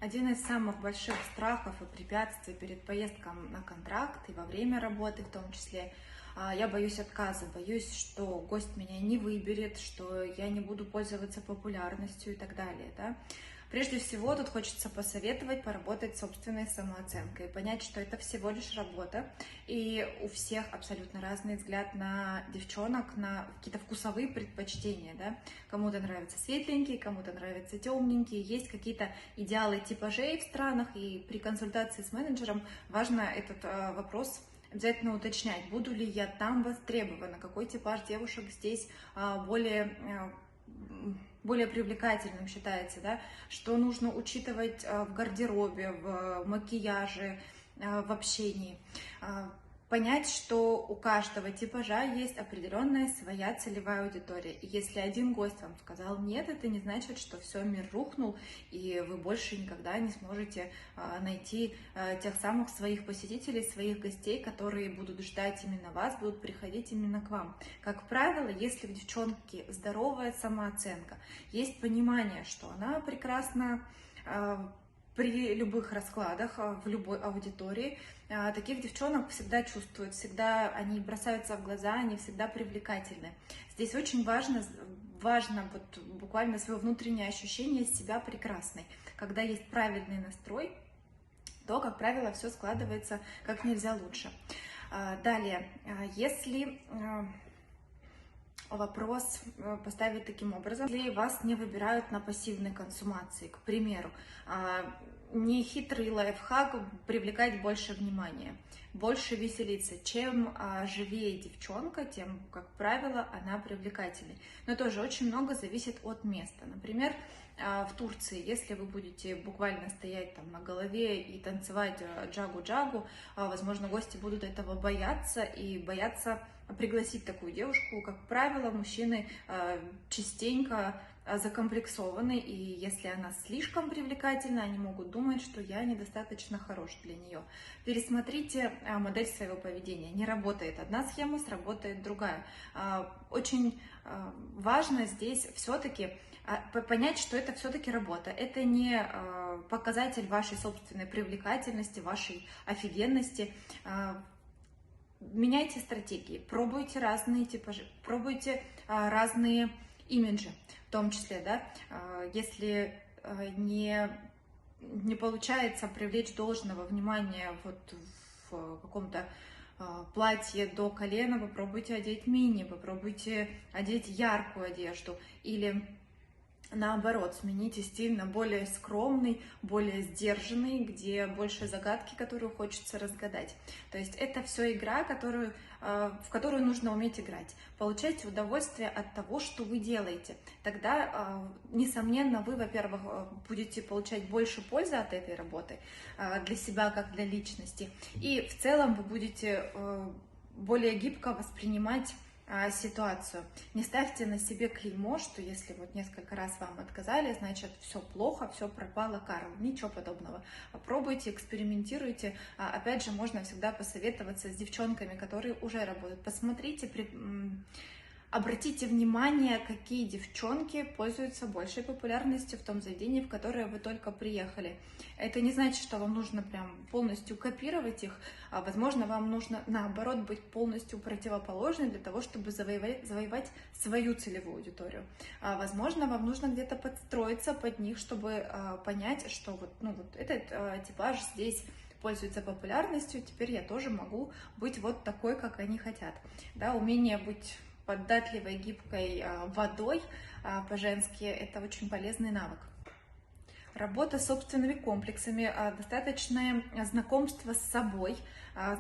Один из самых больших страхов и препятствий перед поездкой на контракт и во время работы в том числе, я боюсь отказа, боюсь, что гость меня не выберет, что я не буду пользоваться популярностью и так далее, да. Прежде всего, тут хочется посоветовать поработать с собственной самооценкой, понять, что это всего лишь работа, и у всех абсолютно разный взгляд на девчонок, на какие-то вкусовые предпочтения, да. Кому-то нравятся светленькие, кому-то нравятся темненькие, есть какие-то идеалы типажей в странах, и при консультации с менеджером важно этот вопрос обязательно уточнять, буду ли я там востребована, какой типаж девушек здесь более привлекательным считается, да, что нужно учитывать в гардеробе, в макияже, в общении. Понять, что у каждого типажа есть определенная своя целевая аудитория. И если один гость вам сказал нет, это не значит, что все, мир рухнул, и вы больше никогда не сможете найти тех самых своих посетителей, своих гостей, которые будут ждать именно вас, будут приходить именно к вам. Как правило, если в девчонке здоровая самооценка, есть понимание, что она прекрасна при любых раскладах, в любой аудитории, таких девчонок всегда чувствуют, всегда они бросаются в глаза, они всегда привлекательны. Здесь очень важно вот буквально свое внутреннее ощущение себя прекрасной. Когда есть правильный настрой, то, как правило, все складывается как нельзя лучше. Далее, если вопрос поставить таким образом, если вас не выбирают на пассивной консумации, к примеру, не хитрый лайфхак привлекать больше внимания, больше веселиться. Чем живее девчонка, тем, как правило, она привлекательней. Но тоже очень много зависит от места. Например, в Турции, если вы будете буквально стоять там на голове и танцевать джагу-джагу, возможно, гости будут этого бояться и боятся пригласить такую девушку. Как правило, мужчины частенько закомплексованы, и если она слишком привлекательна, они могут думать, что я недостаточно хорош для нее. Пересмотрите модель своего поведения. Не работает одна схема, сработает другая. Очень важно здесь все-таки понять, что это все-таки работа. Это не показатель вашей собственной привлекательности, вашей офигенности. Меняйте стратегии, пробуйте разные типажи, пробуйте разные имиджи, в том числе, да, если не получается привлечь должного внимания вот в каком-то платье до колена, попробуйте одеть мини, попробуйте одеть яркую одежду, или наоборот, смените стиль на более скромный, более сдержанный, где больше загадки, которую хочется разгадать. То есть это все игра, в которую нужно уметь играть. Получайте удовольствие от того, что вы делаете. Тогда, несомненно, вы, во-первых, будете получать больше пользы от этой работы для себя, как для личности. И в целом вы будете более гибко воспринимать ситуацию. Не ставьте на себе клеймо, что если вот несколько раз вам отказали, значит все плохо, все пропало карма. Ничего подобного. Пробуйте, экспериментируйте. Опять же, можно всегда посоветоваться с девчонками, которые уже работают. Посмотрите, обратите внимание, какие девчонки пользуются большей популярностью в том заведении, в которое вы только приехали. Это не значит, что вам нужно прям полностью копировать их, а возможно, вам нужно, наоборот, быть полностью противоположной для того, чтобы завоевать свою целевую аудиторию. Возможно, вам нужно где-то подстроиться под них, чтобы понять, что вот этот типаж здесь пользуется популярностью, теперь я тоже могу быть вот такой, как они хотят. Да, умение быть податливой, гибкой водой по-женски — это очень полезный навык. Работа с собственными комплексами, достаточное знакомство с собой,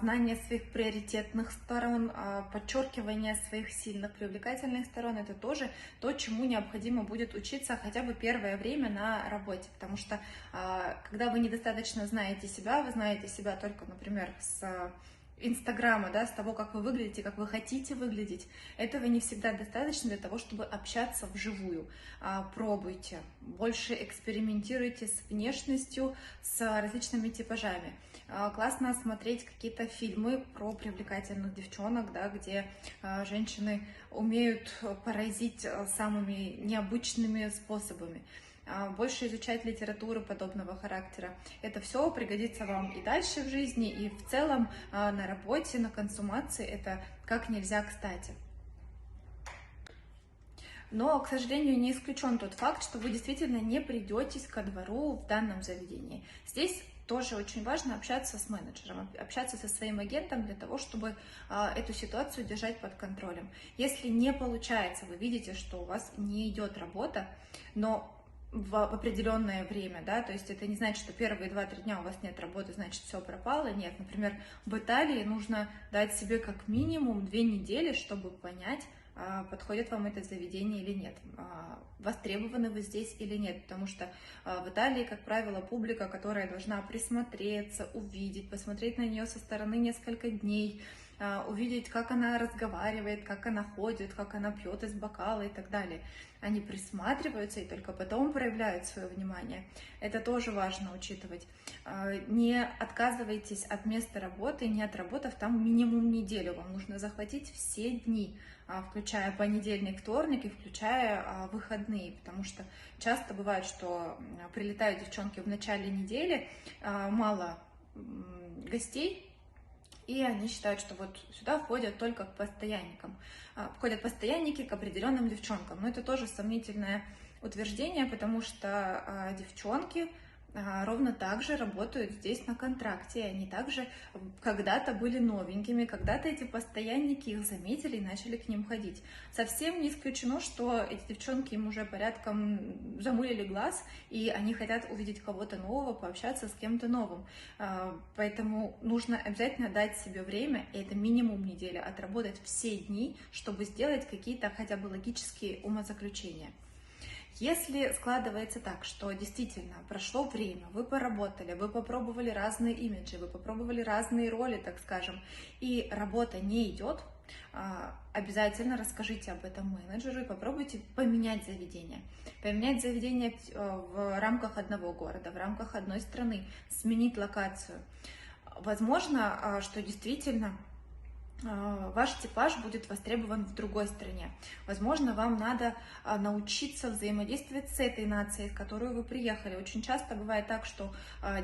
знание своих приоритетных сторон, подчеркивание своих сильных, привлекательных сторон — это тоже то, чему необходимо будет учиться хотя бы первое время на работе. Потому что когда вы недостаточно знаете себя, вы знаете себя только, например, с Инстаграма, да, с того, как вы выглядите, как вы хотите выглядеть, этого не всегда достаточно для того, чтобы общаться вживую. Пробуйте, больше экспериментируйте с внешностью, с различными типажами. Классно смотреть какие-то фильмы про привлекательных девчонок, да, где женщины умеют поразить самыми необычными способами. больше изучать литературу подобного характера. Это все пригодится вам и дальше в жизни, и в целом на работе, на консумации. Это как нельзя кстати. Но, к сожалению, не исключен тот факт, что вы действительно не придетесь ко двору в данном заведении. Здесь тоже очень важно общаться с менеджером, общаться со своим агентом для того, чтобы эту ситуацию держать под контролем. Если не получается, вы видите, что у вас не идет работа, но в определенное время, да, то есть это не значит, что первые 2-3 дня у вас нет работы, значит все пропало, нет. Например, в Италии нужно дать себе как минимум 2 недели, чтобы понять, подходит вам это заведение или нет, востребованы вы здесь или нет, потому что в Италии, как правило, публика, которая должна присмотреться, увидеть, посмотреть на нее со стороны несколько дней, увидеть, как она разговаривает, как она ходит, как она пьет из бокала и так далее. Они присматриваются и только потом проявляют свое внимание. Это тоже важно учитывать. Не отказывайтесь от места работы, не отработав там минимум неделю. Вам нужно захватить все дни, включая понедельник, вторник и включая выходные, потому что часто бывает, что прилетают девчонки в начале недели, мало гостей, и они считают, что вот сюда ходят только к постоянникам. Ходят постоянники к определенным девчонкам. Но это тоже сомнительное утверждение, потому что девчонки ровно так же работают здесь на контракте. И они также когда-то были новенькими, когда-то эти постоянники их заметили и начали к ним ходить. Совсем не исключено, что эти девчонки им уже порядком замылили глаз, и они хотят увидеть кого-то нового, пообщаться с кем-то новым. Поэтому нужно обязательно дать себе время, и это минимум неделя, отработать все дни, чтобы сделать какие-то хотя бы логические умозаключения. Если складывается так, что действительно прошло время, вы поработали, вы попробовали разные имиджи, вы попробовали разные роли, так скажем, и работа не идет, обязательно расскажите об этом менеджеру и попробуйте поменять заведение. Поменять заведение в рамках одного города, в рамках одной страны, сменить локацию. Возможно, что действительно ваш типаж будет востребован в другой стране. Возможно, вам надо научиться взаимодействовать с этой нацией, в которую вы приехали. Очень часто бывает так, что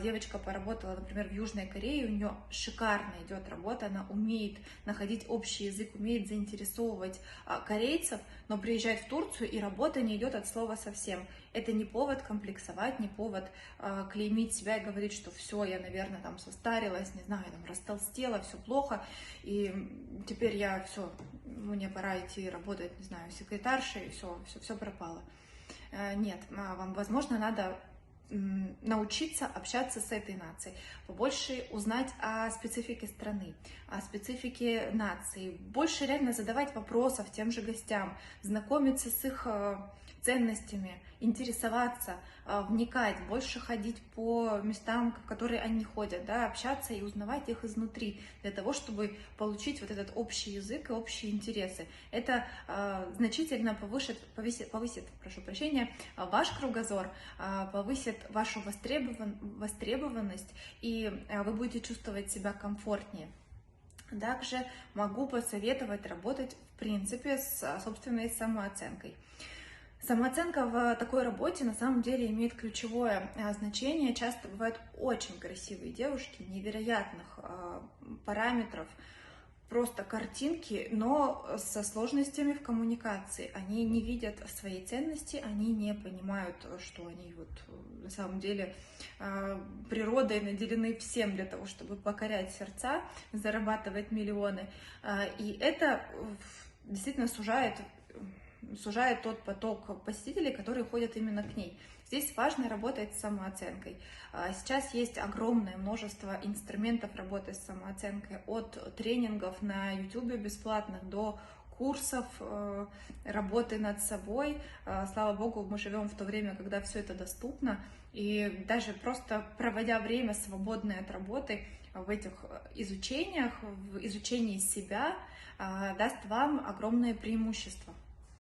девочка поработала, например, в Южной Корее, у нее шикарно идет работа, она умеет находить общий язык, умеет заинтересовывать корейцев, но приезжает в Турцию, и работа не идет от слова совсем. Это не повод комплексовать, не повод клеймить себя и говорить, что все, я, наверное, там состарилась, не знаю, там растолстела, все плохо, и теперь я все, мне пора идти работать, не знаю, секретаршей, и все пропало. Нет, вам, возможно, надо научиться общаться с этой нацией, побольше узнать о специфике страны, о специфике нации, больше реально задавать вопросов тем же гостям, знакомиться с их ценностями, интересоваться, вникать, больше ходить по местам, в которые они ходят, да, общаться и узнавать их изнутри, для того, чтобы получить вот этот общий язык и общие интересы. Это значительно повысит, прошу прощения, ваш кругозор, повысит вашу востребованность, и вы будете чувствовать себя комфортнее. Также могу посоветовать работать, в принципе, с собственной самооценкой. Самооценка в такой работе на самом деле имеет ключевое значение. Часто бывают очень красивые девушки, невероятных параметров, просто картинки, но со сложностями в коммуникации. Они не видят своей ценности, они не понимают, что они вот на самом деле природой наделены всем для того, чтобы покорять сердца, зарабатывать миллионы. И это действительно сужает тот поток посетителей, которые ходят именно к ней. Здесь важно работать с самооценкой. Сейчас есть огромное множество инструментов работы с самооценкой, от тренингов на YouTube бесплатных до курсов работы над собой. Слава богу, мы живем в то время, когда все это доступно, и даже просто проводя время свободное от работы в этих изучениях, в изучении себя, даст вам огромное преимущество.